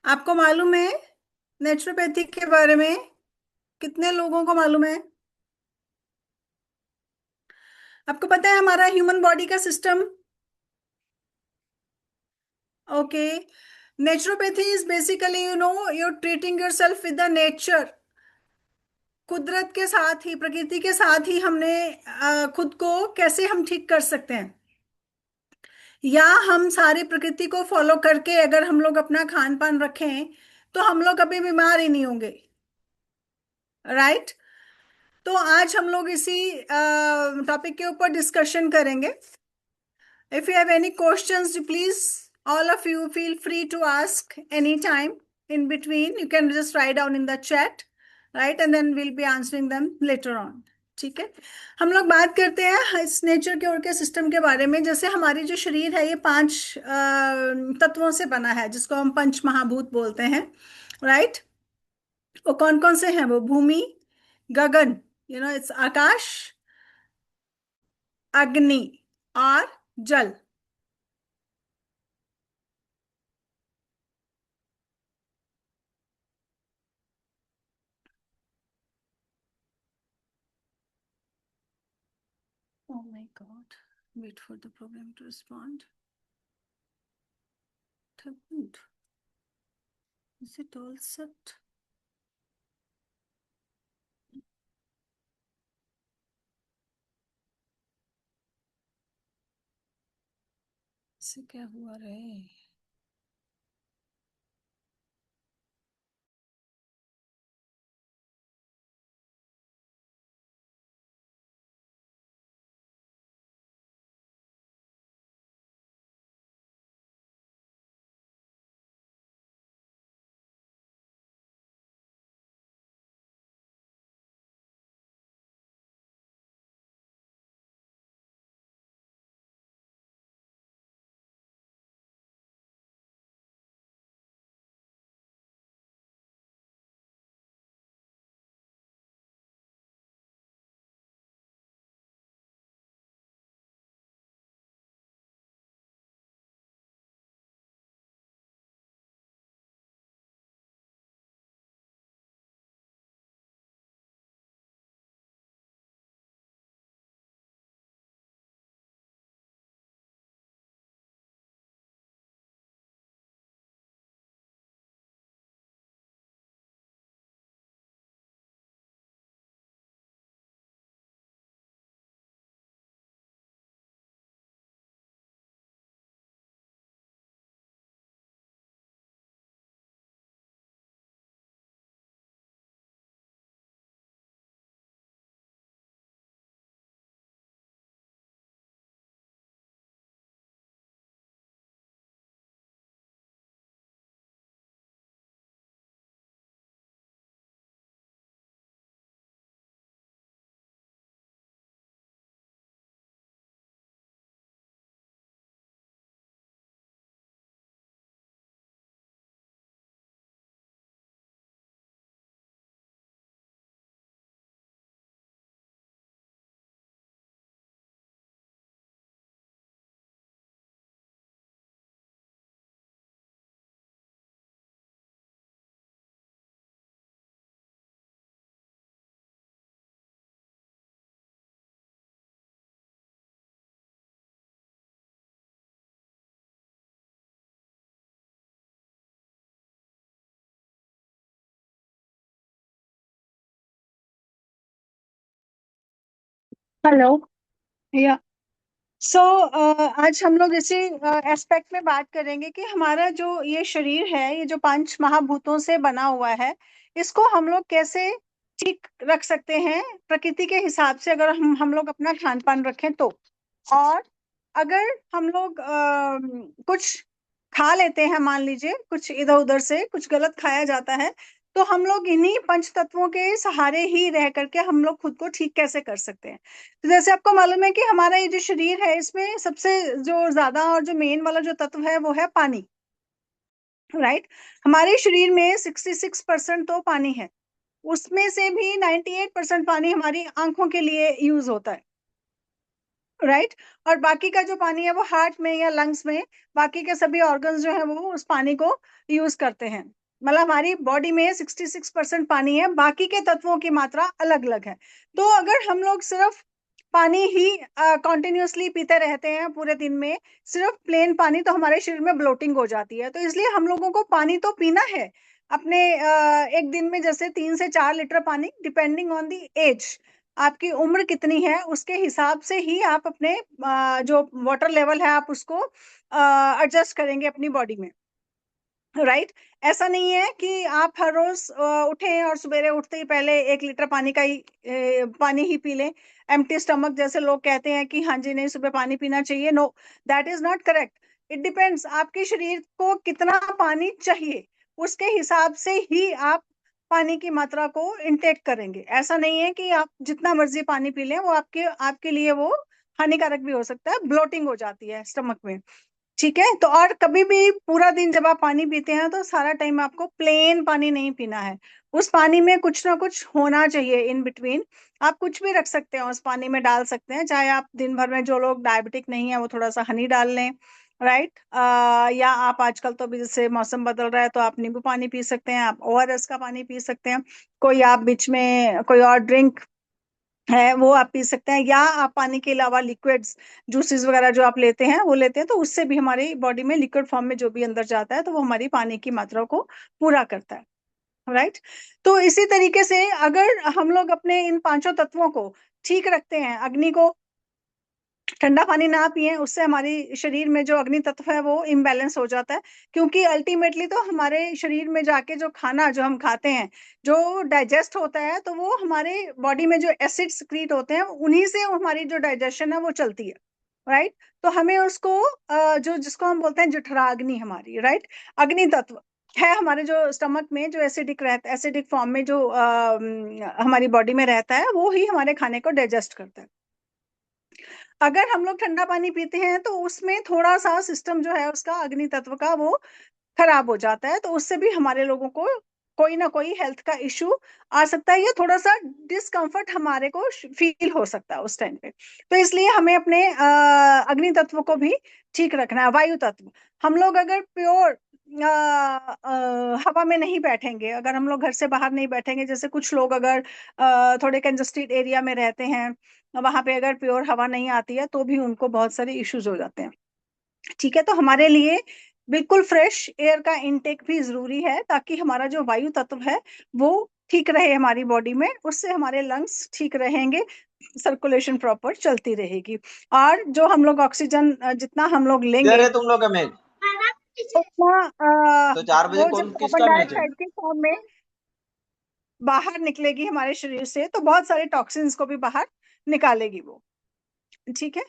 आपको मालूम है नेचुरोपैथी के बारे में? कितने लोगों को मालूम है? आपको पता है हमारा ह्यूमन बॉडी का system? Okay. Naturopathy is basically you're treating your self with the nature. कुदरत के साथ ही, प्रकृति के साथ ही हमने खुद को कैसे हम ठीक कर सकते हैं, या हम सारी प्रकृति को फॉलो करके अगर हम लोग अपना खान पान रखें तो हम लोग कभी बीमार ही नहीं होंगे। राइट। तो आज हम लोग इसी टॉपिक के ऊपर डिस्कशन करेंगे। If you have any questions, please all of you feel free to ask anytime. In between you can just write down in the chat, right, and then we'll be answering them later on. ठीक है। हम लोग बात करते हैं इस nature के और के सिस्टम के बारे में। जैसे हमारी जो शरीर है ये पांच तत्वों से बना है, जिसको हम पंच महाभूत बोलते हैं। राइट। वो कौन कौन से हैं? वो भूमि, गगन, इट्स आकाश, अग्नि और जल। Oh my God. Wait for the program to respond. Happened. Is it all set? इसे क्या हुआ रे? हेलो। या सो आज हम लोग इसी एस्पेक्ट में बात करेंगे कि हमारा जो ये शरीर है, ये जो पांच महाभूतों से बना हुआ है, इसको हम लोग कैसे ठीक रख सकते हैं प्रकृति के हिसाब से, अगर हम लोग अपना खान पान रखें तो। और अगर हम लोग कुछ खा लेते हैं, मान लीजिए कुछ इधर उधर से कुछ गलत खाया जाता है, तो हम लोग इन्हीं पंच तत्वों के सहारे ही रह करके हम लोग खुद को ठीक कैसे कर सकते हैं। तो जैसे आपको मालूम है कि हमारा ये जो शरीर है, इसमें सबसे जो ज्यादा और जो मेन वाला जो तत्व है वो है पानी। राइट। हमारे शरीर में 66% तो पानी है। उसमें से भी 98% पानी हमारी आंखों के लिए यूज होता है। राइट। और बाकी का जो पानी है वो हार्ट में या लंग्स में, बाकी के सभी ऑर्गन्स जो है वो उस पानी को यूज करते हैं। मतलब हमारी बॉडी में 66% पानी है, बाकी के तत्वों की मात्रा अलग अलग है। तो अगर हम लोग सिर्फ पानी ही कॉन्टिन्यूसली पीते रहते हैं पूरे दिन में, सिर्फ प्लेन पानी, तो हमारे शरीर में ब्लोटिंग हो जाती है। तो इसलिए हम लोगों को पानी तो पीना है अपने एक दिन में, जैसे 3 से 4 लीटर पानी, डिपेंडिंग ऑन दी एज। आपकी उम्र कितनी है उसके हिसाब से ही आप अपने जो वाटर लेवल है आप उसको एडजस्ट करेंगे अपनी बॉडी में। राइट। ऐसा नहीं है कि आप हर रोज उठें और सवेरे उठते ही पहले 1 लीटर पानी का ही पानी ही पी लें एम्प्टी स्टमक, जैसे लोग कहते हैं कि हाँ जी नहीं सुबह पानी पीना चाहिए। No, that is not correct. It depends आपके शरीर को कितना पानी चाहिए, उसके हिसाब से ही आप पानी की मात्रा को इनटेक करेंगे। ऐसा नहीं है कि आप जितना मर्जी पानी पी लें, वो आपके आपके लिए वो हानिकारक भी हो सकता है, ब्लोटिंग हो जाती है स्टमक में। ठीक है। तो और कभी भी पूरा दिन जब आप पानी पीते हैं तो सारा टाइम आपको प्लेन पानी नहीं पीना है, उस पानी में कुछ ना कुछ होना चाहिए इन बिटवीन। आप कुछ भी रख सकते हैं उस पानी में, डाल सकते हैं, चाहे आप दिन भर में, जो लोग डायबिटिक नहीं है वो थोड़ा सा हनी डाल लें। राइट। या आप आजकल तो भी जैसे मौसम बदल रहा है तो आप नींबू पानी पी सकते हैं, आप ओआरएस का पानी पी सकते हैं, कोई आप बीच में कोई और ड्रिंक है वो आप पी सकते हैं, या आप पानी के अलावा लिक्विड्स, जूसेस वगैरह जो आप लेते हैं वो लेते हैं, तो उससे भी हमारी बॉडी में लिक्विड फॉर्म में जो भी अंदर जाता है तो वो हमारी पानी की मात्रा को पूरा करता है। राइट। तो इसी तरीके से अगर हम लोग अपने इन पांचों तत्वों को ठीक रखते हैं, अग्नि को, ठंडा पानी ना पिए, उससे हमारी शरीर में जो अग्नि तत्व है वो इम्बैलेंस हो जाता है। क्योंकि अल्टीमेटली तो हमारे शरीर में जाके जो खाना जो हम खाते हैं, जो डाइजेस्ट होता है, तो वो हमारे बॉडी में जो एसिड सिक्रीट होते हैं उन्हीं से हमारी जो डाइजेशन है वो चलती है। राइट। तो हमें उसको जो जिसको हम बोलते हैं जठराग्नि हमारी, राइट, अग्नि तत्व है हमारे जो स्टमक में, जो एसिडिक रहता है, एसिडिक फॉर्म में जो हमारी बॉडी में रहता है, वो ही हमारे खाने को डाइजेस्ट करता है। अगर हम लोग ठंडा पानी पीते हैं तो उसमें थोड़ा सा सिस्टम जो है उसका अग्नि तत्व का वो खराब हो जाता है, तो उससे भी हमारे लोगों को कोई ना कोई हेल्थ का इश्यू आ सकता है, या थोड़ा सा डिस्कम्फर्ट हमारे को फील हो सकता है उस टाइम पे। तो इसलिए हमें अपने अग्नि तत्व को भी ठीक रखना है। वायु तत्व, हम लोग अगर प्योर हवा में नहीं बैठेंगे, अगर हम लोग घर से बाहर नहीं बैठेंगे, जैसे कुछ लोग अगर थोड़े कंजस्टेड एरिया में रहते हैं, वहां पे अगर प्योर हवा नहीं आती है तो भी उनको बहुत सारे इश्यूज हो जाते हैं। ठीक है। तो हमारे लिए बिल्कुल फ्रेश एयर का इनटेक भी जरूरी है, ताकि हमारा जो वायु तत्व है वो ठीक रहे हमारी बॉडी में, उससे हमारे लंग्स ठीक रहेंगे, सर्कुलेशन प्रॉपर चलती रहेगी। और जो हम लोग ऑक्सीजन जितना हम लोग किधर लेंगे है तुम लोग का मैच? उतना तो 4 बजे वो जब कौन कार्बन किसका मैच है? डाइऑक्साइड के फॉर्म में बाहर निकलेगी हमारे शरीर से, तो बहुत सारे टॉक्सिन्स को भी बाहर निकालेगी वो। ठीक है।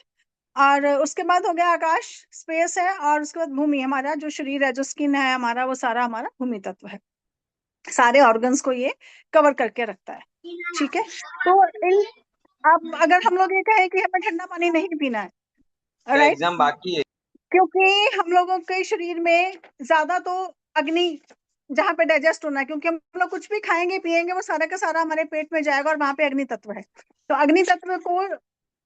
और उसके बाद हो गया आकाश, स्पेस है, और उसके बाद भूमि, हमारा जो शरीर है, जो स्किन है हमारा, वो सारा हमारा भूमि तत्व है, सारे ऑर्गन्स को ये कवर करके रखता है। ठीक है। तो इन, अब अगर हम लोग ये कहें कि हमें ठंडा पानी नहीं पीना है, क्या राइट, एग्जाम बाकी है? क्योंकि हम लोगों के शरीर में ज्यादा तो अग्नि जहाँ पे डाइजेस्ट होना है, क्योंकि हम लोग कुछ भी खाएंगे पिएंगे वो सारा का सारा हमारे पेट में जाएगा, और वहां पे अग्नि तत्व है, तो अग्नि तत्व को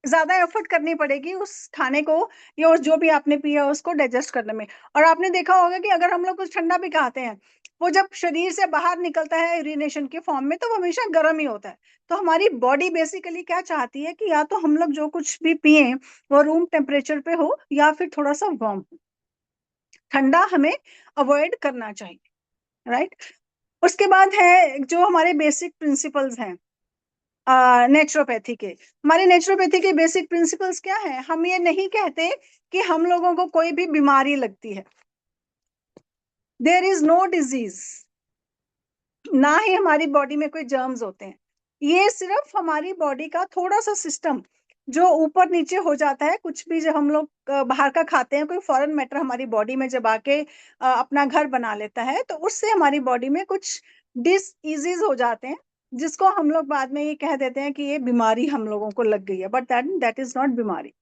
ज्यादा एफर्ट करनी पड़ेगी उस खाने को, या उस जो भी आपने पिया उसको डाइजेस्ट करने में। और आपने देखा होगा कि अगर हम लोग कुछ ठंडा भी खाते हैं, वो जब शरीर से बाहर निकलता है यूरिनेशन के फॉर्म में, तो वो हमेशा गर्म ही होता है। तो हमारी बॉडी बेसिकली क्या चाहती है कि या तो हम लोग जो कुछ भी पिए वो रूम टेम्परेचर पे हो, या फिर थोड़ा सा वार्म हो, ठंडा हमें अवॉइड करना चाहिए। राइट। उसके बाद है जो हमारे बेसिक प्रिंसिपल्स हैं नेचुरोपैथी के। हमारे नेचुरोपैथी के बेसिक प्रिंसिपल्स क्या है? हम ये नहीं कहते कि हम लोगों को कोई भी बीमारी लगती है, देयर इज नो डिजीज, ना ही हमारी बॉडी में कोई जर्म्स होते हैं। ये सिर्फ हमारी बॉडी का थोड़ा सा सिस्टम जो ऊपर नीचे हो जाता है, कुछ भी जब हम लोग बाहर का खाते हैं, कोई फॉरेन मैटर हमारी बॉडी में जब आके अपना घर बना लेता है, तो उससे हमारी बॉडी में कुछ डिसीजेज हो जाते हैं, जिसको हम लोग बाद में ये कह देते हैं कि ये बीमारी हम लोगों को लग गई है, but that that is not बीमारी।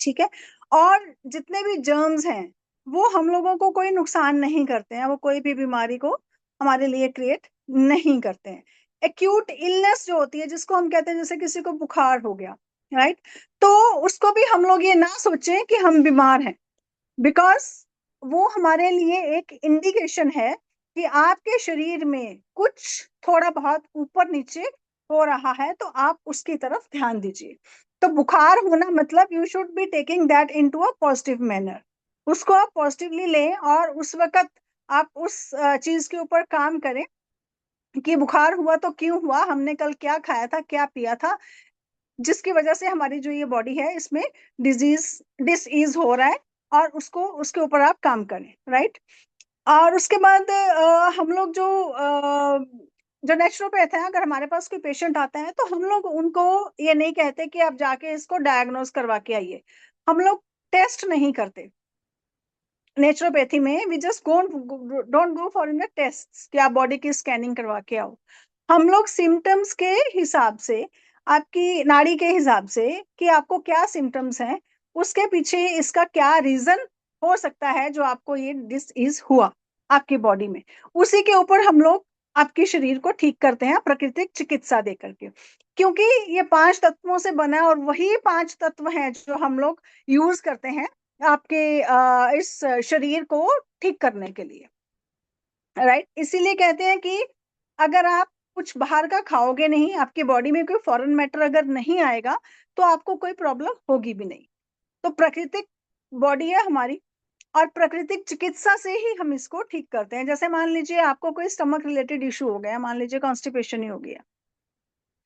ठीक है। और जितने भी जर्म्स हैं वो हम लोगों को कोई नुकसान नहीं करते हैं, वो कोई भी बीमारी को हमारे लिए क्रिएट नहीं करते हैं। एक्यूट इलनेस जो होती है, जिसको हम कहते हैं, जैसे किसी को बुखार हो गया, राइट। तो उसको भी हम लोग ये ना सोचें कि हम बीमार हैं, बिकॉज वो हमारे लिए एक इंडिकेशन है कि आपके शरीर में कुछ थोड़ा बहुत ऊपर नीचे हो रहा है, तो आप उसकी तरफ ध्यान दीजिए। तो बुखार होना मतलब you should be taking that into a positive manner, उसको आप पॉजिटिवली लें और उस वक्त आप उस चीज के ऊपर काम करें कि बुखार हुआ तो क्यों हुआ, हमने कल क्या खाया था, क्या पिया था, जिसकी वजह से हमारी जो ये बॉडी है इसमें डिजीज डिसईज हो रहा है, और उसको उसके ऊपर आप काम करें। राइट। और उसके बाद हम लोग जो नेचुरोपैथ है, अगर हमारे पास कोई पेशेंट आता है तो हम लोग उनको ये नहीं कहते कि आप जाके इसको डायग्नोज करवा के आइए। हम लोग टेस्ट नहीं करते नेचुरोपैथी में। We just don't go for in the test कि आप बॉडी की स्कैनिंग करवा के आओ। हम लोग सिम्टम्स के हिसाब से, आपकी नाड़ी के हिसाब से कि आपको क्या सिम्टम्स हैं, उसके पीछे इसका क्या रीजन हो सकता है जो आपको ये डिसीज हुआ आपकी बॉडी में, उसी के ऊपर हम लोग आपके शरीर को ठीक करते हैं प्राकृतिक चिकित्सा दे करके। क्योंकि ये 5 तत्वों से बना है और वही 5 तत्व हैं जो हम लोग यूज करते हैं आपके इस शरीर को ठीक करने के लिए। राइट। इसीलिए कहते हैं कि अगर आप कुछ बाहर का खाओगे नहीं, आपकी बॉडी में कोई फॉरेन मैटर अगर नहीं आएगा, तो आपको कोई प्रॉब्लम होगी भी नहीं। तो प्राकृतिक बॉडी है हमारी, और प्राकृतिक चिकित्सा से ही हम इसको ठीक करते हैं। जैसे मान लीजिए आपको कोई स्टमक रिलेटेड इशू हो गया, मान लीजिए कॉन्स्टिपेशन ही हो गया।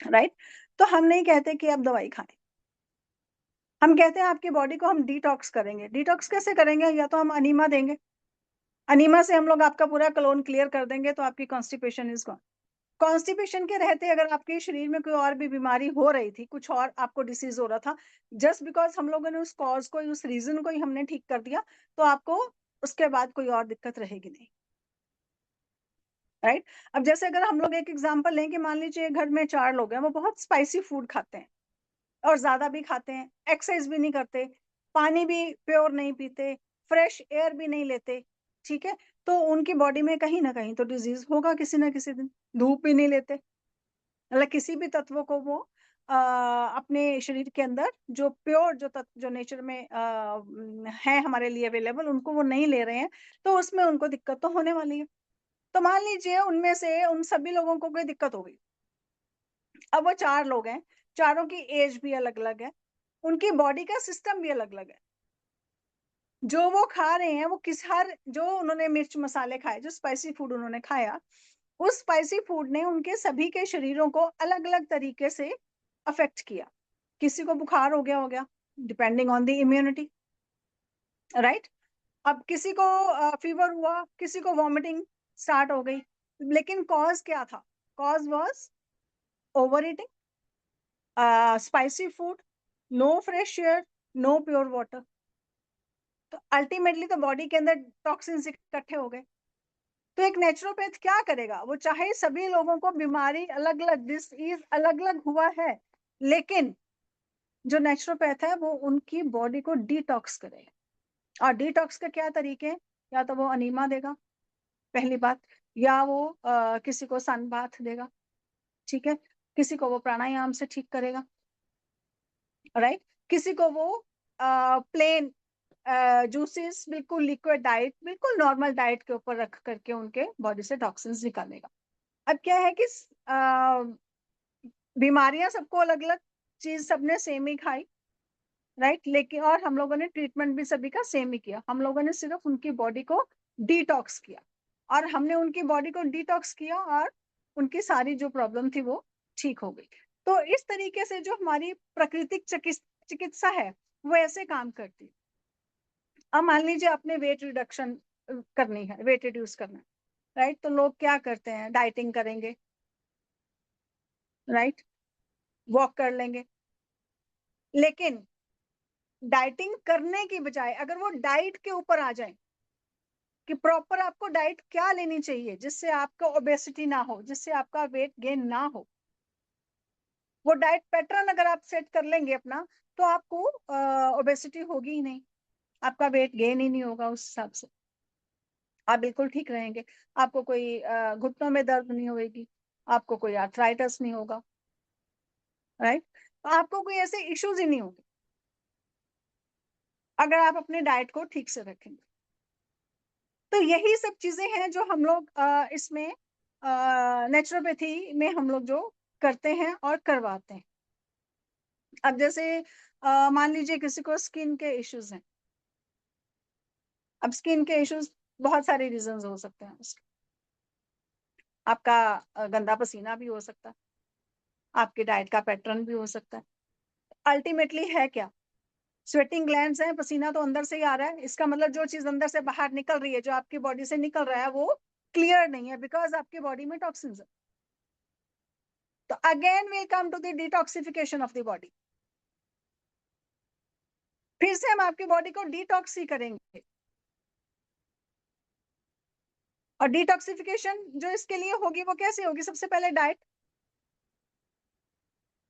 राइट। तो हम नहीं कहते कि आप दवाई खाएं, हम कहते हैं आपकी बॉडी को हम डिटॉक्स करेंगे। डिटॉक्स कैसे करेंगे? या तो हम अनीमा देंगे, अनीमा से हम लोग आपका पूरा कलोन क्लियर कर देंगे, तो आपकी कॉन्स्टिपेशन इज गॉन। कॉन्स्टिपेशन के रहते अगर आपके शरीर में कोई और भी बीमारी हो रही थी, कुछ और आपको डिसीज हो रहा था, जस्ट बिकॉज हम लोगों ने उस कॉज को, उस रीजन को ही हमने ठीक कर दिया, तो आपको उसके बाद कोई और दिक्कत रहेगी नहीं। राइट। अब जैसे अगर हम लोग एक एग्जांपल लें कि मान लीजिए घर में 4 लोग हैं, वो बहुत स्पाइसी फूड खाते हैं और ज्यादा भी खाते हैं, एक्सरसाइज भी नहीं करते, पानी भी प्योर नहीं पीते, फ्रेश एयर भी नहीं लेते, ठीक है, तो उनकी बॉडी में कहीं ना कहीं तो डिजीज होगा किसी ना किसी दिन। धूप भी नहीं लेते, मतलब किसी भी तत्व को वो अपने शरीर के अंदर जो प्योर जो तत्व जो नेचर में है हमारे लिए अवेलेबल, उनको वो नहीं ले रहे हैं, तो उसमें उनको दिक्कत तो होने वाली है। तो मान लीजिए उनमें से उन सभी लोगों को कोई दिक्कत हो गई। अब वो 4 लोग हैं, चारों की एज भी अलग अलग है, उनकी बॉडी का सिस्टम भी अलग अलग है। जो वो खा रहे हैं, वो किस हर जो उन्होंने मिर्च मसाले खाए, जो स्पाइसी फूड उन्होंने खाया, उस स्पाइसी फूड ने उनके सभी के शरीरों को अलग अलग तरीके से अफेक्ट किया। किसी को बुखार हो गया depending on the immunity. Right. अब किसी को फीवर हुआ, किसी को वॉमिटिंग स्टार्ट हो गई, लेकिन कॉज क्या था? Cause was over eating, spicy food, no fresh air, no pure water. तो अल्टीमेटली तो बॉडी के अंदर टॉक्सिन्स इकट्ठे हो गए। तो एक नेचुरोपैथ क्या करेगा? वो चाहे सभी लोगों को बीमारी अलग अलग, डिसीज अलग अलग हुआ है, लेकिन जो नेचुरोपैथ है वो उनकी बॉडी को डिटॉक्स करेगा। और डिटॉक्स के क्या तरीके हैं? या तो वो अनीमा देगा, पहली बात, या वो किसी को सन बाथ देगा, ठीक है, किसी को वो प्राणायाम से ठीक करेगा। राइट। किसी को वो प्लेन जूसेस, बिल्कुल लिक्विड डाइट, बिल्कुल नॉर्मल डाइट के ऊपर रख करके उनके बॉडी से टॉक्सिन्स निकालेगा। अब क्या है कि बीमारियां सबको अलग अलग, चीज सबने सेम ही खाई, राइट, लेकिन और हम लोगों ने ट्रीटमेंट भी सभी का सेम ही किया। हम लोगों ने सिर्फ उनकी बॉडी को डिटॉक्स किया, और हमने उनकी बॉडी को डिटॉक्स किया और उनकी सारी जो प्रॉब्लम थी वो ठीक हो गई। तो इस तरीके से जो हमारी प्राकृतिक चिकित्सा है वो ऐसे काम करती है। अब मान लीजिए आपने वेट रिडक्शन करनी है, वेट रिड्यूस करना है, राइट, तो लोग क्या करते हैं? डाइटिंग करेंगे, राइट, वॉक कर लेंगे। लेकिन डाइटिंग करने की बजाय अगर वो डाइट के ऊपर आ जाए कि प्रॉपर आपको डाइट क्या लेनी चाहिए जिससे आपका ओबेसिटी ना हो, जिससे आपका वेट गेन ना हो, वो डाइट पैटर्न अगर आप सेट कर लेंगे अपना, तो आपको ओबेसिटी होगी ही नहीं, आपका वेट गेन ही नहीं होगा, उस हिसाब से आप बिल्कुल ठीक रहेंगे। आपको कोई घुटनों में दर्द नहीं होगी, आपको कोई आर्थराइटिस नहीं होगा। राइट। तो आपको कोई ऐसे इश्यूज ही नहीं होंगे अगर आप अपने डाइट को ठीक से रखेंगे। तो यही सब चीजें हैं जो हम लोग इसमें नेचुरोपैथी में हम लोग जो करते हैं और करवाते हैं। अब जैसे मान लीजिए किसी को स्किन के इश्यूज हैं। अब स्किन के इश्यूज बहुत सारे रीजंस हो सकते हैं उसके। आपका गंदा पसीना भी हो सकता है, आपके डाइट का पैटर्न भी हो सकता है। अल्टीमेटली है क्या, स्वेटिंग ग्लैंड्स हैं, पसीना तो अंदर से ही आ रहा है, इसका मतलब जो चीज अंदर से बाहर निकल रही है, जो आपकी बॉडी से निकल रहा है, वो क्लियर नहीं है, बिकॉज आपकी बॉडी में टॉक्सिन्स है। तो again will come to the detoxification of the body. फिर से हम आपकी बॉडी को डिटॉक्स ही करेंगे। और डिटॉक्सिफिकेशन जो इसके लिए होगी वो कैसे होगी? सबसे पहले डाइट,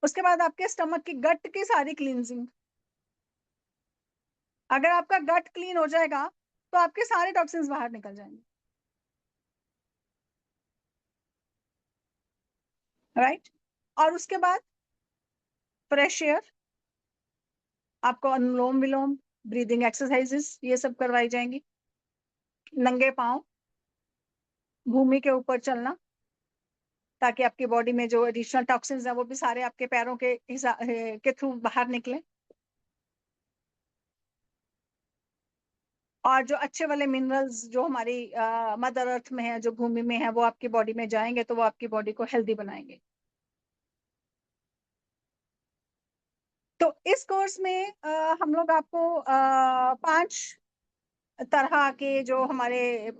उसके बाद आपके स्टमक की गट की सारी क्लींजिंग। अगर आपका गट क्लीन हो जाएगा तो आपके सारे टॉक्सिन्स बाहर निकल जाएंगे, राइट। और उसके बाद फ्रेश एयर, आपको अनुलोम विलोम, ब्रीदिंग एक्सरसाइजेस ये सब करवाई जाएंगी। नंगे पांव भूमि के ऊपर चलना, ताकि आपकी बॉडी में जो एडिशनल टॉक्सिन्स है वो भी सारे आपके पैरों के थ्रू बाहर निकले। और जो अच्छे वाले मिनरल्स जो हमारी मदर अर्थ में है, जो भूमि में है, वो आपकी बॉडी में जाएंगे तो वो आपकी बॉडी को हेल्दी बनाएंगे। तो इस कोर्स में हम लोग आपको 5 तरह के जो हमारे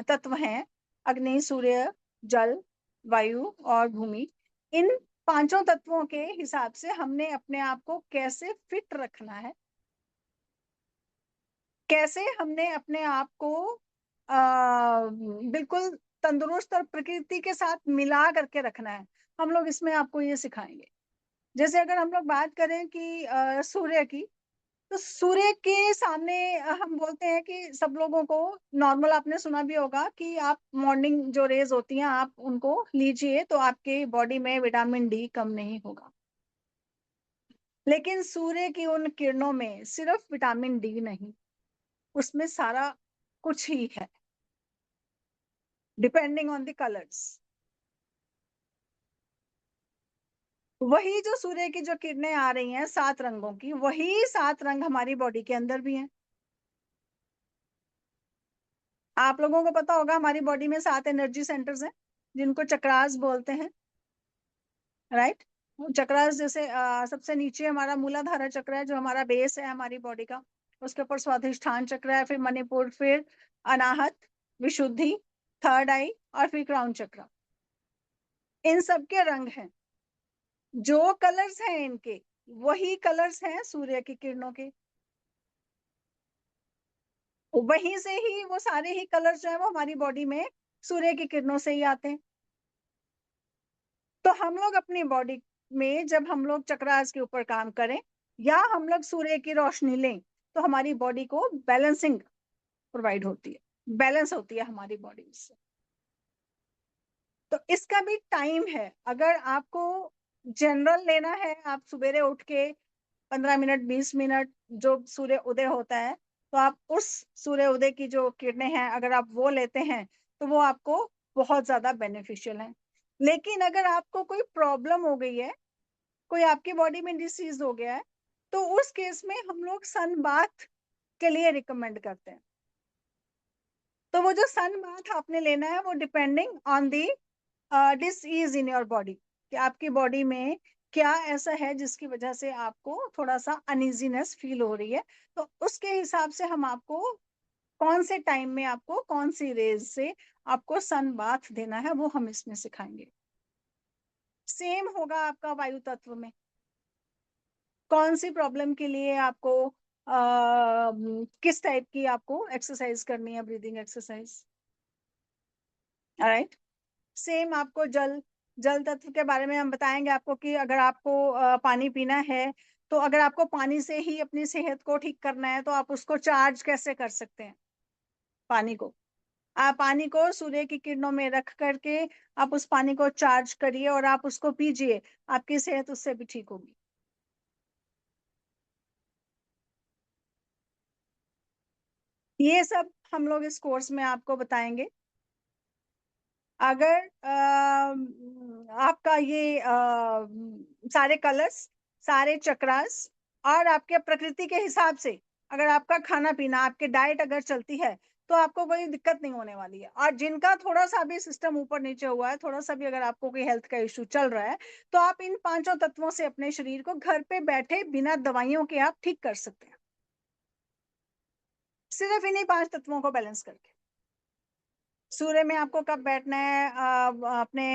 तत्व हैं, अग्नि, सूर्य, जल, वायु और भूमि, इन 5 तत्वों के हिसाब से हमने अपने आप को कैसे फिट रखना है, कैसे हमने अपने आप को बिल्कुल तंदुरुस्त और प्रकृति के साथ मिला करके रखना है, हम लोग इसमें आपको ये सिखाएंगे। जैसे अगर हम लोग बात करें कि सूर्य की, तो सूर्य के सामने हम बोलते हैं कि सब लोगों को नॉर्मल, आपने सुना भी होगा कि आप मॉर्निंग जो रेज होती हैं आप उनको लीजिए तो आपके बॉडी में विटामिन डी कम नहीं होगा। लेकिन सूर्य की उन किरणों में सिर्फ विटामिन डी नहीं, उसमें सारा कुछ ही है, डिपेंडिंग ऑन द कलर्स। वही जो सूर्य की जो किरणें आ रही हैं 7 रंगों की, वही 7 रंग हमारी बॉडी के अंदर भी हैं। आप लोगों को पता होगा हमारी बॉडी में 7 एनर्जी सेंटर्स हैं, जिनको चक्रास बोलते हैं, राइट। चक्रास जैसे सबसे नीचे हमारा मूलाधारा चक्र है, जो हमारा बेस है हमारी बॉडी का। उसके ऊपर स्वाधिष्ठान चक्र है, फिर मणिपुर, फिर अनाहत, विशुद्धि, थर्ड आई और फिर क्राउन चक्र। इन सब के रंग हैं, जो कलर्स हैं इनके, वही कलर्स हैं सूर्य की किरणों के। वहीं से ही वो सारे ही कलर्स जो है वो हमारी बॉडी में सूर्य की किरणों से ही आते हैं। तो हम लोग अपनी बॉडी में जब हम लोग चक्रास के ऊपर काम करें या हम लोग सूर्य की रोशनी लें, तो हमारी बॉडी को बैलेंसिंग प्रोवाइड होती है, बैलेंस होती है हमारी बॉडी से। तो इसका भी टाइम है। अगर आपको जनरल लेना है, आप सवेरे उठ के 15 मिनट 20 मिनट जो सूर्य उदय होता है, तो आप उस सूर्य उदय की जो किरणें हैं अगर आप वो लेते हैं तो वो आपको बहुत ज्यादा बेनिफिशियल है। लेकिन अगर आपको कोई प्रॉब्लम हो गई है, कोई आपकी बॉडी में डिसीज हो गया है, तो उस केस में हम लोग सन बाथ के लिए रिकमेंड करते हैं। तो वो जो सन बाथ आपने लेना है वो depending on the disease in your body, कि आपकी बॉडी में क्या ऐसा है जिसकी वजह से आपको थोड़ा सा अनइजीनेस फील हो रही है। तो उसके हिसाब से हम आपको कौन से टाइम में आपको कौन सी रेज से आपको सन बाथ देना है वो हम इसमें सिखाएंगे। सेम होगा आपका वायु तत्व में, कौन सी प्रॉब्लम के लिए आपको किस टाइप की आपको एक्सरसाइज करनी है, ब्रीदिंग एक्सरसाइज, राइट। सेम आपको जल जल तत्व के बारे में हम बताएंगे आपको कि अगर आपको पानी पीना है, तो अगर आपको पानी से ही अपनी सेहत को ठीक करना है तो आप उसको चार्ज कैसे कर सकते हैं। पानी को, आप पानी को सूर्य की किरणों में रख करके आप उस पानी को चार्ज करिए और आप उसको पीजिए, आपकी सेहत उससे भी ठीक होगी। ये सब हम लोग इस कोर्स में आपको बताएंगे। अगर आपका ये सारे कलर्स, सारे चक्रास और आपके प्रकृति के हिसाब से अगर आपका खाना पीना, आपके डाइट अगर चलती है, तो आपको कोई दिक्कत नहीं होने वाली है। और जिनका थोड़ा सा भी सिस्टम ऊपर नीचे हुआ है, थोड़ा सा भी अगर आपको कोई हेल्थ का इश्यू चल रहा है, तो आप इन पांचों तत्वों से अपने शरीर को घर पे बैठे बिना दवाइयों के आप ठीक कर सकते हैं, सिर्फ इन्हीं पांच तत्वों को बैलेंस करके। सूर्य में आपको कब बैठना है, अपने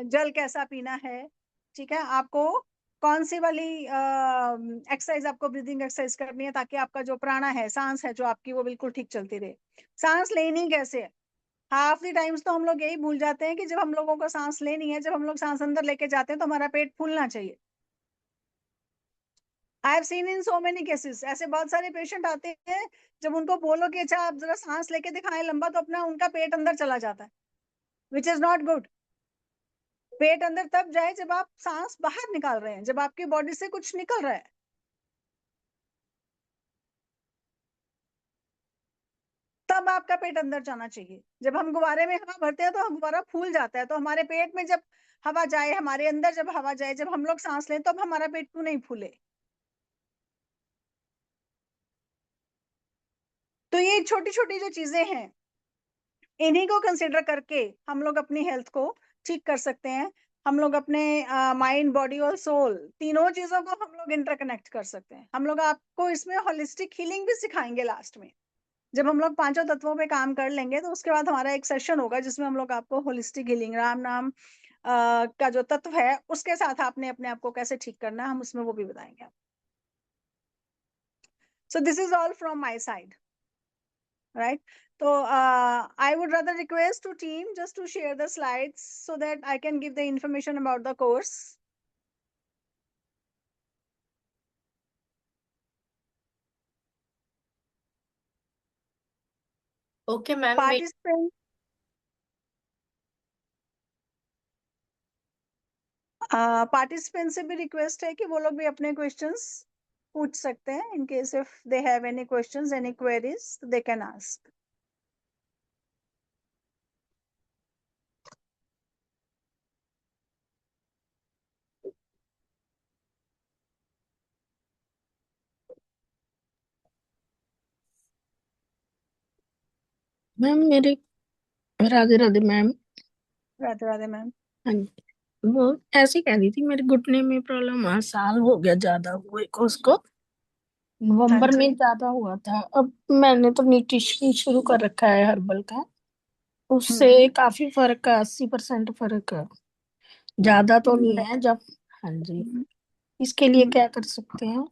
जल कैसा पीना है, ठीक है, आपको कौन सी वाली एक्सरसाइज, आपको ब्रीदिंग एक्सरसाइज करनी है ताकि आपका जो प्राणा है, सांस है जो आपकी, वो बिल्कुल ठीक चलती रहे। सांस लेनी कैसे है, हाफ द टाइम्स तो हम लोग यही भूल जाते हैं कि जब हम लोगों को सांस लेनी है, जब हम लोग सांस अंदर लेके जाते हैं तो हमारा पेट फूलना चाहिए। I have seen in so many cases, ऐसे बहुत सारे पेशेंट आते हैं, जब उनको बोलो कि अच्छा आप जरा सांस लेके दिखाएं लंबा, तो अपना उनका पेट अंदर चला जाता है, विच इज नॉट गुड। पेट अंदर तब जाए जब आप सांस बाहर निकाल रहे हैं, जब आपकी बॉडी से कुछ निकल रहा है, तब आपका पेट अंदर जाना चाहिए। जब हम गुब्बारे में हवा भरते हैं तो गुब्बारा फूल जाता है, तो हमारे पेट में जब हवा जाए, हमारे अंदर जब हवा जाए, जब हम लोग सांस लें, तब हमारा पेट क्यों नहीं फूले। तो ये छोटी छोटी जो चीजें हैं, इन्हीं को कंसिडर करके हम लोग अपनी हेल्थ को ठीक कर सकते हैं। हम लोग अपने माइंड, बॉडी और सोल, तीनों चीजों को हम लोग इंटरकनेक्ट कर सकते हैं। हम लोग आपको इसमें होलिस्टिक हीलिंग भी सिखाएंगे लास्ट में। जब हम लोग पांचों तत्वों पे काम कर लेंगे, तो उसके बाद हमारा एक सेशन होगा जिसमें हम लोग आपको होलिस्टिक हीलिंग, राम नाम का जो तत्व है उसके साथ आपने अपने आप को कैसे ठीक करना है, हम उसमें वो भी बताएंगे। So this is all from my side, right? So I would rather request to team just to share the slides so that I can give the information about the course. Okay ma'am, मैं Participant, participant से भी request है कि वो लोग भी अपने questions पूछ सकते हैं, in case if they have any questions, any queries, they can ask. Ma'am मेरे राधे राधे मैम। राधे राधे मैम। हाँ जी, वो ऐसे कह रही थी मेरे घुटने में प्रॉब्लम, हाँ साल हो गया ज्यादा हुए को उसको। हाँ नवंबर में जी। ज्यादा हुआ था, अब मैंने तो न्यूट्रिशन शुरू कर रखा है हर्बल का, हम्म। उससे काफी फर्क है, 80% फर्क है, ज्यादा तो नहीं है जब। हाँ जी, इसके लिए क्या कर सकते हैं?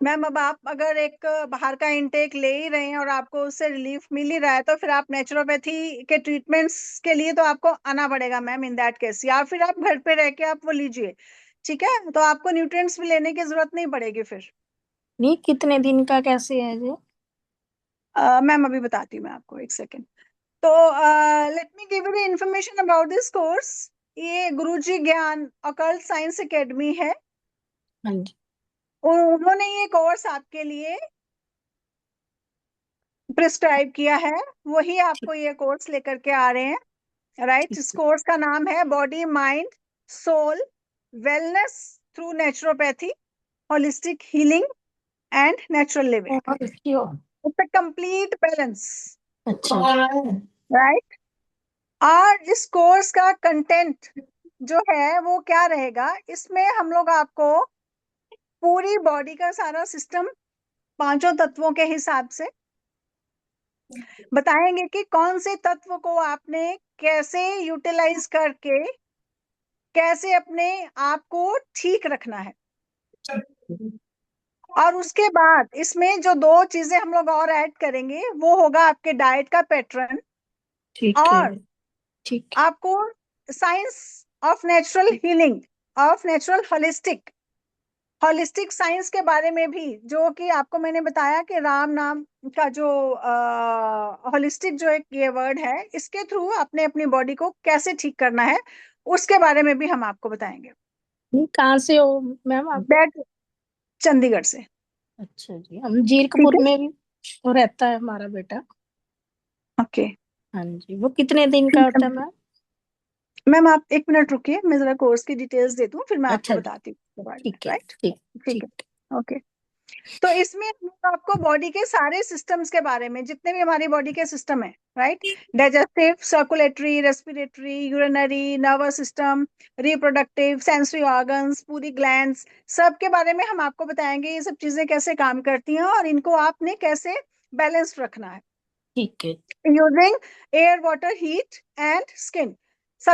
मैम अब आप अगर एक बाहर का इंटेक ले ही रहे हैं और आपको उससे रिलीफ मिल ही रहा है, तो फिर आप नेचुरोपैथी के ट्रीटमेंट्स के लिए तो आपको आना पड़ेगा मैम, इन दैट केस। या फिर आप घर पे रह के आप वो लीजिए, ठीक है, तो आपको न्यूट्रिएंट्स भी लेने की जरूरत नहीं पड़ेगी फिर। नहीं, कितने दिन का कैसे है ये? मैम अभी बताती हूँ मैं आपको, एक सेकेंड। तो let me give you the information about this course. ये गुरुजी ज्ञान ऑकल्ट साइंस एकेडमी है, हाँ जी। उन्होंने ये कोर्स आपके लिए प्रिस्क्राइब किया है, वही ठीक। आपको ये कोर्स लेकर के आ रहे हैं, राइट? ठीक इस है। कोर्स का नाम है body mind soul wellness through naturopathy, holistic healing and natural living. और क्यों? इट्स अ कंप्लीट बैलेंस, अच्छा। राइट? और इस कोर्स का कंटेंट जो है वो क्या रहेगा, इसमें हम लोग आपको पूरी बॉडी का सारा सिस्टम पांचों तत्वों के हिसाब से बताएंगे कि कौन से तत्व को आपने कैसे यूटिलाइज करके कैसे अपने आप को ठीक रखना है। और उसके बाद इसमें जो दो चीजें हम लोग और ऐड करेंगे, वो होगा आपके डाइट का पैटर्न, ठीक है। और ठीक आपको science of natural healing, of natural holistic, holistic science के बारे में भी, जो कि आपको मैंने बताया कि राम नाम का जो होलिस्टिक जो एक ये वर्ड है, इसके थ्रू आपने अपनी बॉडी को कैसे ठीक करना है, उसके बारे में भी हम आपको बताएंगे। है। कहाँ से हो मैम आप? दैट चंडीगढ़ से। अच्छा जी, हम ठीक जीरकपुर है। में भी। तो रहता है हमारा बेटा। ओके। हाँ जी, वो कितने दिन का होता है मैम? मैम आप एक मिनट रुकिए, मैं जरा कोर्स की डिटेल्स दे दूं, फिर मैं आपको अच्छा जी, बताती हूँ इसके बारे में, ठीक है, राइट? ठीक ठीक ठीक। है, ओके। तो इसमें हम लोग आपको बॉडी के सारे सिस्टम्स के बारे में, जितने भी हमारी बॉडी के सिस्टम है, right, digestive, circulatory, respiratory, urinary, nervous system, reproductive, sensory organs, पूरी ग्लैंड्स, सब के बारे में हम आपको बताएंगे ये सब चीजें कैसे काम करती हैं और इनको आपने कैसे बैलेंस रखना है ठीक है। Using air, water, heat and skin.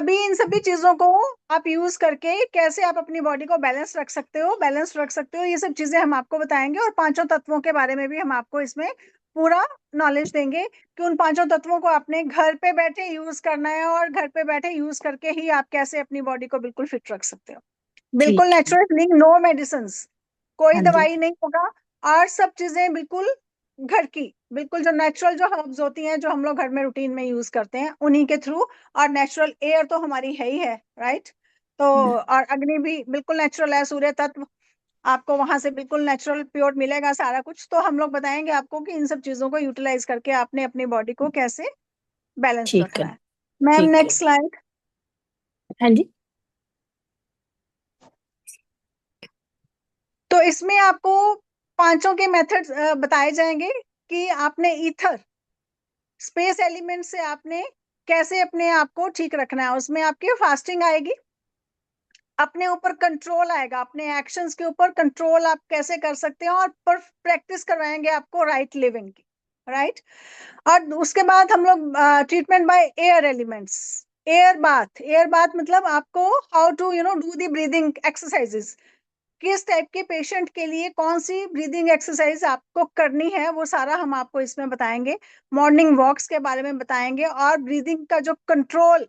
इन सभी चीजों को आप यूज करके कैसे आप अपनी बॉडी को बैलेंस रख सकते हो, ये सब चीजें हम आपको बताएंगे। और पांचों तत्वों के बारे में भी हम आपको इसमें पूरा नॉलेज देंगे कि उन पांचों तत्वों को आपने घर पे बैठे यूज करना है और घर पे बैठे यूज करके ही आप कैसे अपनी बॉडी को बिल्कुल फिट रख सकते हो। बिल्कुल ठीक है। नेचुरल फीलिंग, नो मेडिसिन, कोई हाँ जी। दवाई नहीं होगा। और सब चीजें बिल्कुल घर की, बिल्कुल जो नेचुरल जो हर्ब्स होती हैं जो हम लोग घर में रूटीन में यूज करते हैं उन्हीं के थ्रू। और नेचुरल एयर तो हमारी है ही है, राइट? तो और अग्नि भी बिल्कुल नेचुरल है, सूर्य तत्व आपको वहां से बिल्कुल नेचुरल प्योर मिलेगा सारा कुछ। तो हम लोग बताएंगे आपको कि इन सब चीजों को यूटिलाइज करके आपने अपनी बॉडी को कैसे बैलेंस ठीक रखना है। है। मैम ठीक है। Next slide. हाँ जी। तो इसमें आपको पांचों के मेथड्स बताए जाएंगे कि आपने ईथर, स्पेस एलिमेंट से आपने कैसे अपने आप को ठीक रखना है। उसमें आपकी फास्टिंग आएगी, अपने ऊपर कंट्रोल आएगा, अपने एक्शंस के ऊपर कंट्रोल आप कैसे कर सकते हैं, और पर प्रैक्टिस करवाएंगे आपको राइट लिविंग की, राइट। और उसके बाद हम लोग treatment by air elements, air bath मतलब आपको how to do the breathing exercises, किस टाइप के पेशेंट के लिए कौन सी ब्रीदिंग एक्सरसाइज आपको करनी है, वो सारा हम आपको इसमें बताएंगे। मॉर्निंग वॉक्स के बारे में बताएंगे, और ब्रीदिंग का जो कंट्रोल,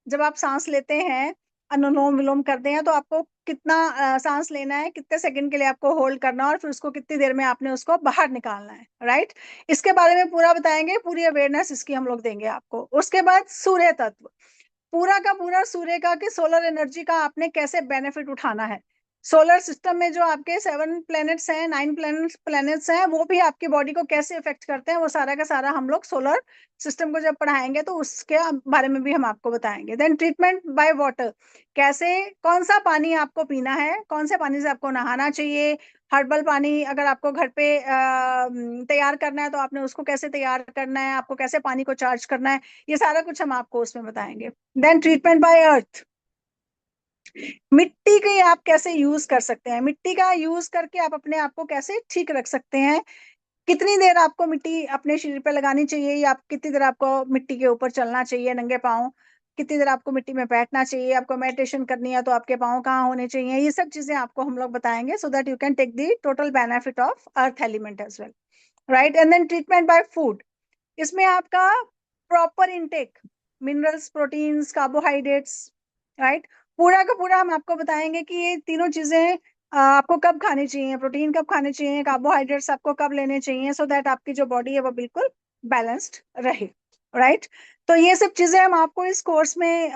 जब आप सांस लेते हैं, अनुलोम विलोम करते हैं, तो आपको कितना सांस लेना है, कितने सेकंड के लिए आपको होल्ड करना है, और फिर उसको कितनी देर में आपने उसको बाहर निकालना है, राइट। इसके बारे में पूरा बताएंगे, पूरी अवेयरनेस इसकी हम लोग देंगे आपको। उसके बाद सूर्य तत्व, पूरा का पूरा सूर्य का कि सोलर एनर्जी का आपने कैसे बेनिफिट उठाना है। सोलर सिस्टम में जो आपके 7 प्लैनेट्स हैं, 9 प्लैनेट्स हैं, वो भी आपकी बॉडी को कैसे इफेक्ट करते हैं, वो सारा का सारा हम लोग सोलर सिस्टम को जब पढ़ाएंगे तो उसके बारे में भी हम आपको बताएंगे। देन ट्रीटमेंट बाय वाटर, कैसे, कौन सा पानी आपको पीना है, कौन से पानी से आपको नहाना चाहिए। हर्बल पानी अगर आपको घर पे तैयार करना है तो आपने उसको कैसे तैयार करना है, आपको कैसे पानी को चार्ज करना है, ये सारा कुछ हम आपको उसमें बताएंगे। देन ट्रीटमेंट बाय अर्थ, मिट्टी की आप कैसे यूज कर सकते हैं, मिट्टी का यूज करके आप अपने आप को कैसे ठीक रख सकते हैं, कितनी देर आपको मिट्टी अपने शरीर पे लगानी चाहिए, या आप कितनी देर आपको मिट्टी के ऊपर चलना चाहिए नंगे पाँव, कितनी देर आपको मिट्टी में बैठना चाहिए, आपको मेडिटेशन करनी है तो आपके पाँव कहाँ होने चाहिए, ये सब चीजें आपको हम लोग बताएंगे, so that you can take the total benefit of earth element as well, right. And then treatment by food, इसमें आपका proper intake, minerals, proteins, carbohydrates, right, पूरा का पूरा हम आपको बताएंगे कि ये तीनों चीजें आपको कब खानी चाहिए, प्रोटीन कब खाने चाहिए, कार्बोहाइड्रेट्स आपको कब लेने चाहिए, सो दैट आपकी जो बॉडी है वो बिल्कुल बैलेंस्ड रहे, राइट। तो ये सब चीजें हम आपको इस कोर्स में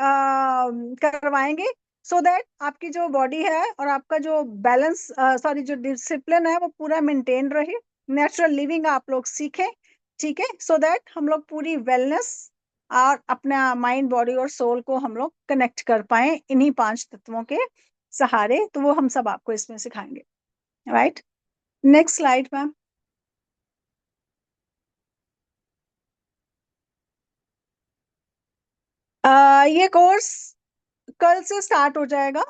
करवाएंगे, सो दैट आपकी जो बॉडी है और आपका जो बैलेंस, सॉरी, जो डिसिप्लिन है वो पूरा मेंटेन रहे, नेचुरल लिविंग आप लोग सीखें, ठीक है, सो दैट हम लोग पूरी वेलनेस और अपना माइंड, बॉडी और सोल को हम लोग कनेक्ट कर पाए इन्हीं पांच तत्वों के सहारे। तो वो हम सब आपको इसमें सिखाएंगे, राइट। Next slide ma'am. ये कोर्स कल से स्टार्ट हो जाएगा,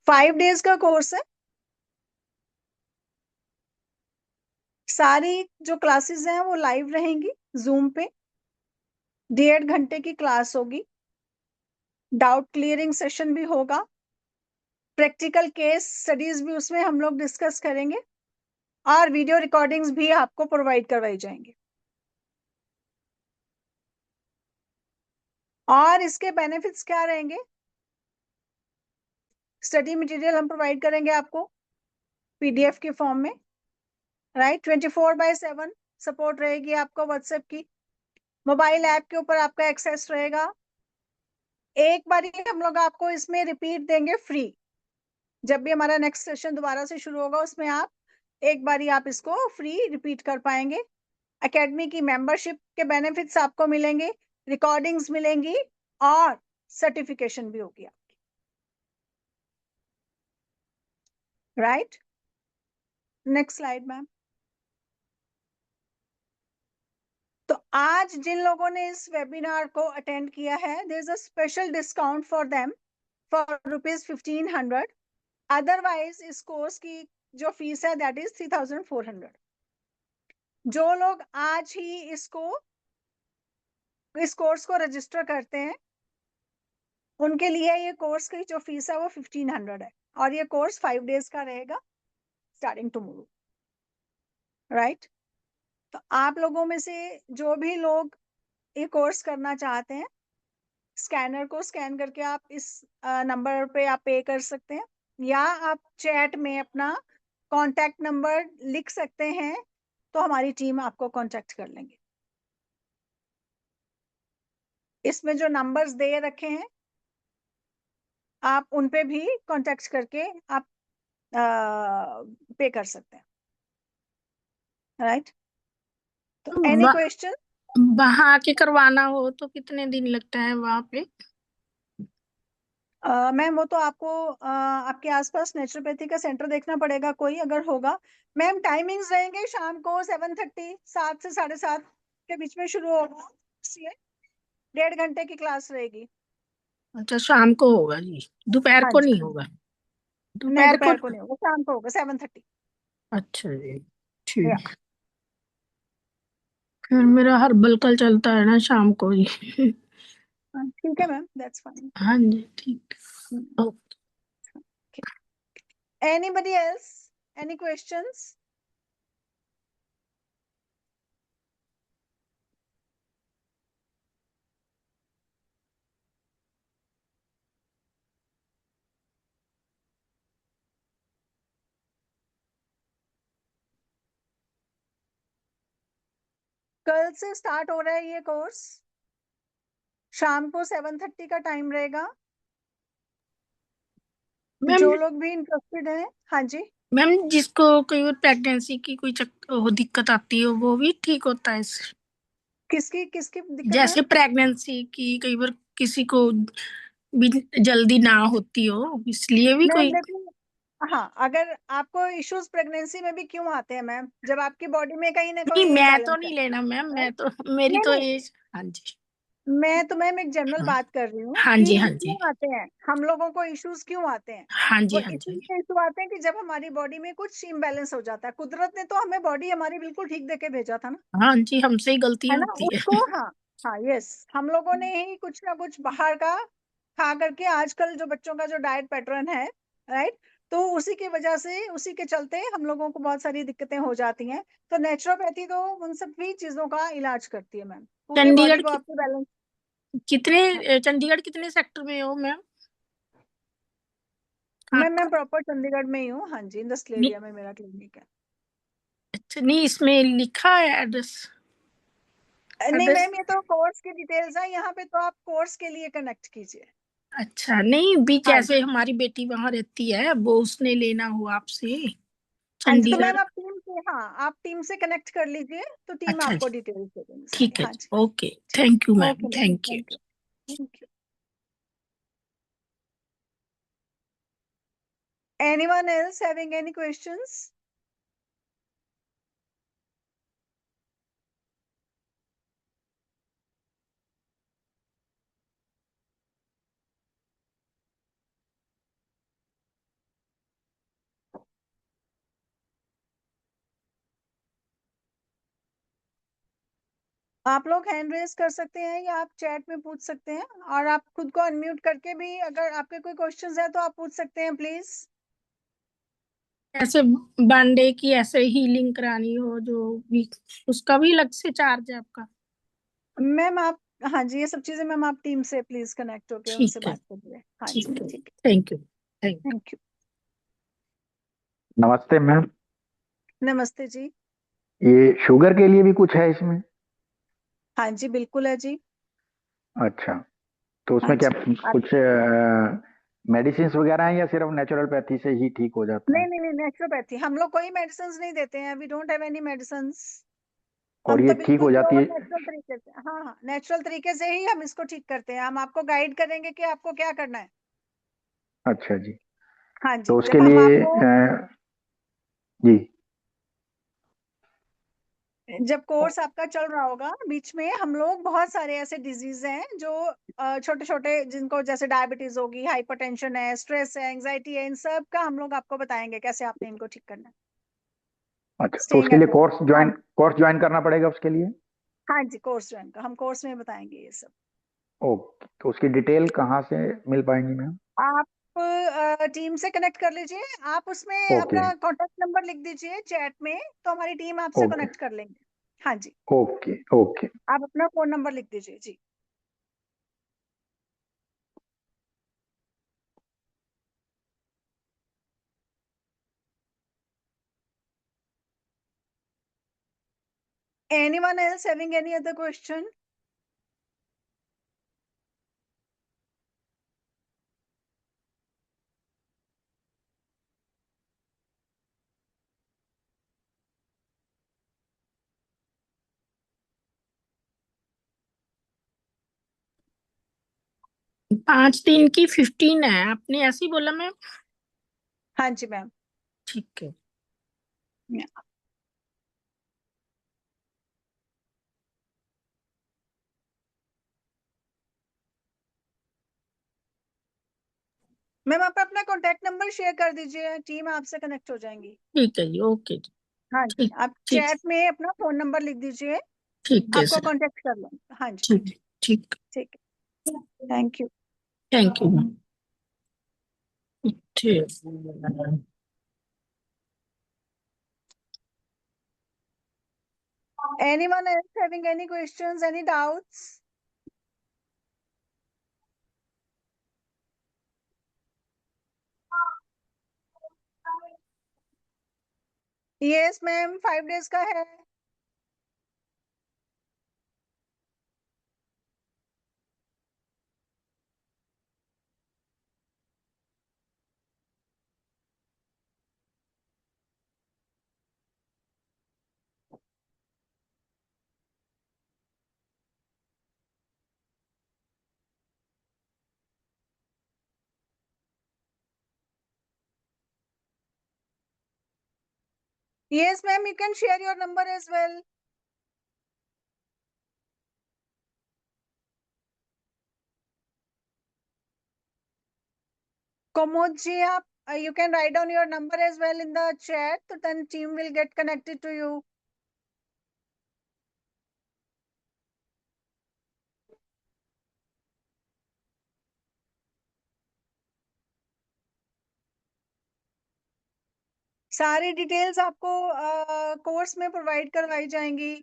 5 डेज का कोर्स है। सारी जो क्लासेस हैं वो लाइव रहेंगी जूम पे, 1.5 घंटे की क्लास होगी, डाउट क्लियरिंग सेशन भी होगा, प्रैक्टिकल केस स्टडीज भी उसमें हम लोग डिस्कस करेंगे, और वीडियो रिकॉर्डिंग्स भी आपको प्रोवाइड करवाई जाएंगी। और इसके बेनिफिट्स क्या रहेंगे, स्टडी मटेरियल हम प्रोवाइड करेंगे आपको पीडीएफ के फॉर्म में, राइट। 24/7 सपोर्ट रहेगी आपको व्हाट्सएप की, मोबाइल ऐप के ऊपर आपका एक्सेस रहेगा। एक बार हम लोग आपको इसमें रिपीट देंगे फ्री, जब भी हमारा नेक्स्ट सेशन दोबारा से शुरू होगा उसमें आप एक बारी आप इसको फ्री रिपीट कर पाएंगे। एकेडमी की मेंबरशिप के बेनिफिट्स आपको मिलेंगे, रिकॉर्डिंग्स मिलेंगी और सर्टिफिकेशन भी होगी आपकी, राइट। Next slide ma'am. तो आज जिन लोगों ने इस वेबिनार को अटेंड किया है, there is a special discount for them for ₹1500। Otherwise इस कोर्स की जो फीस है दैट इज 3400। जो लोग आज ही इस कोर्स को रजिस्टर करते हैं उनके लिए ये कोर्स की जो फीस है वो 1500 है, और ये कोर्स 5 डेज का रहेगा स्टार्टिंग टुमारो, राइट। तो आप लोगों में से जो भी लोग ये कोर्स करना चाहते हैं, स्कैनर को स्कैन करके आप इस नंबर पे आप पे कर सकते हैं, या आप चैट में अपना कांटेक्ट नंबर लिख सकते हैं, तो हमारी टीम आपको कांटेक्ट कर लेंगे। इसमें जो नंबर्स दे रखे हैं आप उन पे भी कांटेक्ट करके आप पे कर सकते हैं, राइट। तो एनी क्वेश्चन? वहां आके करवाना हो तो कितने दिन लगता है वहां पे? मैम वो तो आपको आपके आसपास नेचुरोपैथी का सेंटर देखना पड़ेगा कोई अगर होगा। मैम टाइमिंग्स रहेंगे शाम को 7:30, 7 से 7:30 के बीच में शुरू होगा। ये 1.5 घंटे की क्लास रहेगी। अच्छा, शाम को होगा जी, दोपहर हाँ को जी, नहीं होगा? नहीं दोपहर को? दोपहर को नहीं होगा, शाम को होगा 7:30। अच्छा जी, या ठीक। फिर मेरा हर्बल कल चलता है ना शाम को जी। ठीक है मैम, दैट्स फाइन। हाँ जी, ठीक। Okay. Anybody else, any questions? कल से स्टार्ट हो रहा है ये कोर्स, शाम को 7:30 का टाइम रहेगा। मैम, जो लोग भी इंटरेस्टेड हैं, हाँ जी। मैम जिसको कई बार प्रेगनेंसी की कोई वो दिक्कत आती है वो भी ठीक होता है किसकी किसकी दिक्कत मैम? जैसे प्रेगनेंसी की कई बार किसी को भी जल्दी ना होती हो, इसलिए भी मैम कोई? देखो, हाँ अगर आपको इश्यूज प्रेगनेंसी में भी क्यों आते हैं मैम, जब आपकी बॉडी में कहीं ना नहीं, कोई मैं तो इम्बैलेंस है, नहीं लेना मैम, मैं right? तो मेरी नहीं तो नहीं, एज। हाँ जी। मैं तो मैम एक जनरल हाँ, बात कर रही हूँ हाँ कि जी, ये हाँ क्यों जी, आते हैं, हम लोगों को इश्यूज क्यों आते हैं। हाँ जी, वो हाँ जी, इसलिए इशू आते हैं कि जब हमारी बॉडी में कुछ इम्बैलेंस हो जाता है। कुदरत ने तो हमें बॉडी हमारी बिल्कुल ठीक देके भेजा था ना, हाँ जी, हमसे ही है गलतियां ना, होती है। उसको, हाँ हाँ यस, हम लोगों ने ही कुछ ना कुछ बाहर का खा करके, आजकल जो बच्चों का जो डाइट पैटर्न है, राइट, तो उसी की वजह से, उसी के चलते हम लोगों को बहुत सारी दिक्कतें हो जाती हैं। तो नेचुरोपैथी तो उन सभी चीजों का इलाज करती है मैम, पूरे बॉडी चंडीगढ़ को आपको बैलेंस। चंडीगढ़ कितने सेक्टर में हो मैम मैं आपका? प्रॉपर चंडीगढ़ में ही हूँ, हाँ जी, इंडस्ट्रियल नहीं, एरिया में मेरा क्लिनिक है। अच्छा नहीं, इसमें लिखा है एड्रेस? नहीं एड्रेस? मैम, ये तो कोर्स की डिटेल्स है, यहाँ पे तो आप कोर्स के लिए कनेक्ट कीजिए। अच्छा, नहीं भी हाँ जैसे जी, हमारी बेटी वहां रहती है, वो उसने लेना हुआ आपसे हाँ जी, तो मैम चंडीगढ़। आप टीम से, हाँ आप टीम से कनेक्ट कर लीजिए, तो टीम अच्छा आपको जी, डिटेल्स दे देंगे सारी। ठीक है हाँ जी, जी, ओके, ठीक। Thank you ma'am, okay ma'am, thank you. Thank you, thank you. Anyone else having any questions? आप लोग हैंड रेज कर सकते हैं या आप चैट में पूछ सकते हैं, और आप खुद को अनम्यूट करके भी अगर आपके कोई क्वेश्चंस है तो आप पूछ सकते हैं प्लीज। ऐसे वनडे की ऐसे हीलिंग करानी हो जो भी, उसका भी अलग से चार्ज है आपका? मैम आप, हाँ जी, ये सब चीजें मैम आप टीम से प्लीज कनेक्ट होके उनसे ठीक है, बात करिए। हाँ जी, ठीक है, ठीक थैंक यू, थैंक है, थैंक यू। नमस्ते मैम। नमस्ते जी। ये शुगर के लिए भी कुछ है इसमें? हाँ जी, बिल्कुल है जी। अच्छा, तो हाँ उसमें क्या जी, आप, कुछ मेडिसिन वगैरह हैं या सिर्फ नेचुरोपैथी से ही ठीक हो जाता नहीं है? नहीं नहीं, नेचुरोपैथी। हम लोग कोई मेडिसिन नहीं देते हैं, we don't have any medicine. और हम ये तो ठीक बिल्कुल हो जाती प्योर है? नेचुरल तरीके से, हाँ हाँ, नेचुरल तरीके से ही हम इसको ठीक करते हैं। हम आपको गाइड करेंगे कि आपको क्या करना है। अच्छा जी। हाँ तो जी, उसके जब हम लिए आपको, जी। जब कोर्स आपका चल रहा होगा, बीच में हम लोग बहुत सारे ऐसे डिजीज हैं जो छोटे छोटे, जिनको जैसे डायबिटीज होगी, हाइपरटेंशन है, स्ट्रेस है, एंजाइटी है, इन सब का हम लोग आपको बताएंगे कैसे आपने इनको ठीक करना है। अच्छा, तो स्टेइंग उसके एट लिए होम। हाँ कोर्स ज्वाइन करना पड़ेगा उसके लिए? हाँ जी, कोर्स ज्वाइन का हम कोर्स में बताएंगे ये सब। ओके, तो उसकी डिटेल कहाँ से मिल पाएंगी मैम? आप टीम से कनेक्ट कर लीजिए। आप उसमें ओके। अपना कॉन्टेक्ट नंबर लिख दीजिए चैट में, तो हमारी टीम आपसे ओके। कनेक्ट कर लेंगे। हाँ जी, ओके। ओके। आप अपना फोन नंबर लिख दीजिए जी। Anyone else having any other question? पांच दिन की 15 है, आपने ऐसे ही बोला मैम? हाँ जी मैम। ठीक है। मैम आप अपना कॉन्टेक्ट नंबर शेयर कर दीजिए, टीम आपसे कनेक्ट हो जाएंगी। ठीक है जी, ओके जी। हाँ जी, ठीक। आप ठीक। चैट में अपना फोन नंबर लिख दीजिए, ठीक है आपको सर। कांटेक्ट कर लेंगे। हाँ जी, ठीक। ठीक। ठीक है, thank you. Thank you ma'am. ठीक। Anyone else having any questions, any doubts? Yes ma'am, 5 days का है। Yes ma'am, you can share your number as well. Komod ji, you can write down your number as well in the chat, so then team will get connected to you. सारी details आपको course में provide करवाई जाएंगी।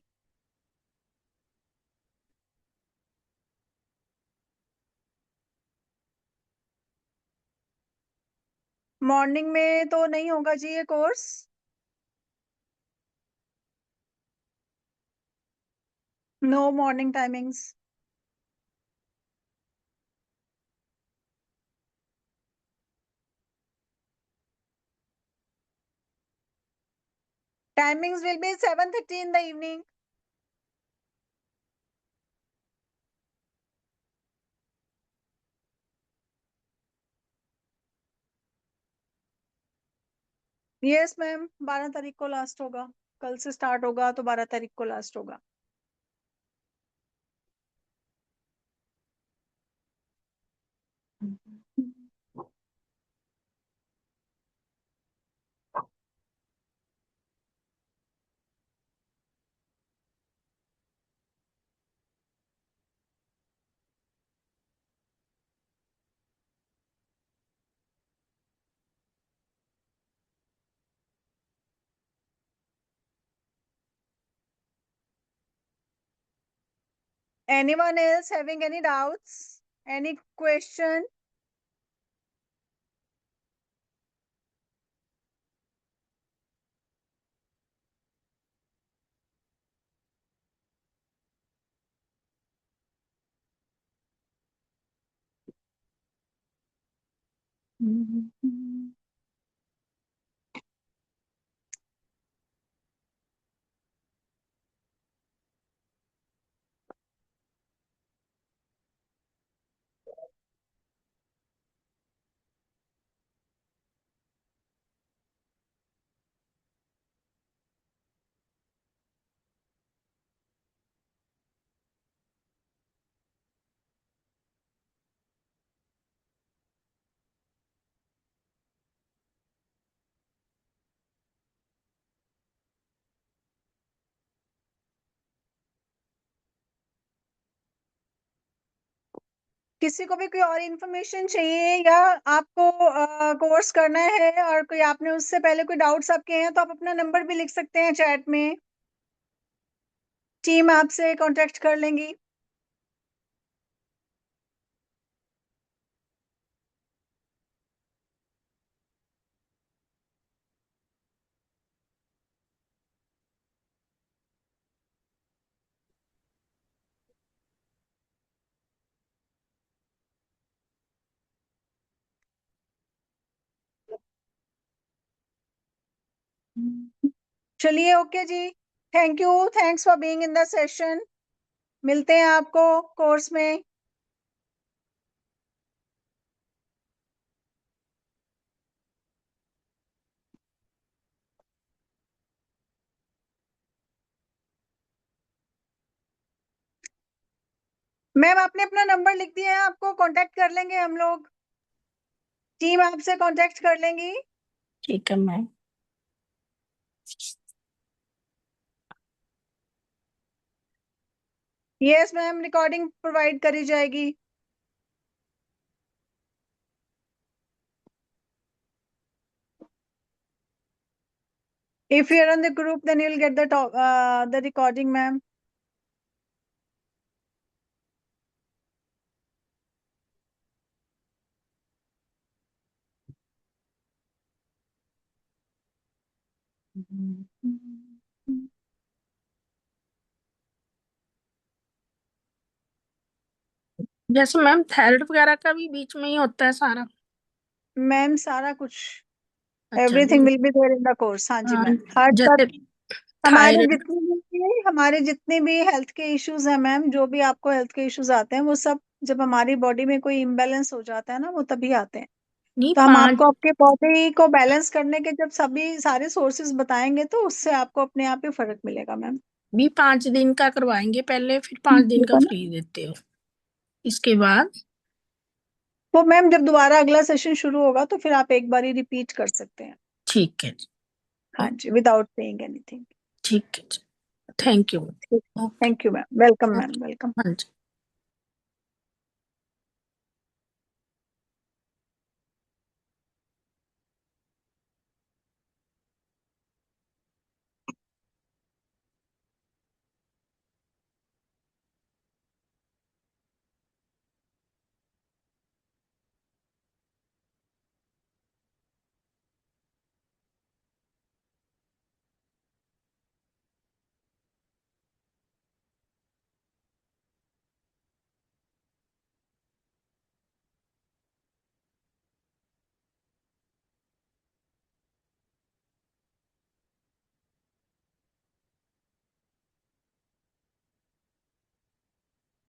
Morning में तो नहीं होगा जी ये course. No morning timings. Timings will be 7:30 in the evening. Yes ma'am, 12 तारीख को लास्ट होगा। कल से स्टार्ट होगा तो 12 तारीख को लास्ट होगा। Anyone else having any doubts? Any question? किसी को भी कोई और इन्फॉर्मेशन चाहिए या आपको कोर्स करना है और कोई आपने उससे पहले कोई डाउट्स आपके हैं तो आप अपना नंबर भी लिख सकते हैं चैट में, टीम आपसे कांटेक्ट कर लेंगी। चलिए, ओके जी, thank you, thanks for being in the session. मिलते हैं आपको कोर्स में। मैम आपने अपना नंबर लिख दिया है, आपको कांटेक्ट कर लेंगे हम लोग, टीम आपसे कांटेक्ट कर लेंगी। ठीक है ma'am. Yes ma'am, recording provide करी जाएगी। If you're on the group, then you'll get the recording, ma'am. जैसे मैम थायराइड वगैरह का भी बीच में ही होता है सारा? मैम सारा कुछ, अच्छा everything will be there in the course. हाँ जी मैम, हर जैसे सब हमारे थायराइड। जितने भी हेल्थ के इश्यूज हैं मैम, जो भी आपको हेल्थ के इश्यूज आते हैं वो सब जब हमारी बॉडी में कोई इम्बैलेंस हो जाता है ना, वो तभी आते हैं। नहीं तो हम पांच आपको आपके बॉडी को बैलेंस करने के जब सभी सारे सोर्सेज बताएंगे तो उससे आपको अपने आप ही फर्क मिलेगा मैम। भी 5 दिन का करवाएंगे पहले, फिर 5 दिन का फ्री देते हो इसके बाद? तो मैम जब दोबारा अगला सेशन शुरू होगा तो फिर आप एक बार ही रिपीट कर सकते हैं। ठीक है जी। हाँ जी, विदाउट पेइंग एनीथिंग। ठीक है जी, thank you. Okay. Thank you ma'am, welcome ma'am, welcome. हाँ जी।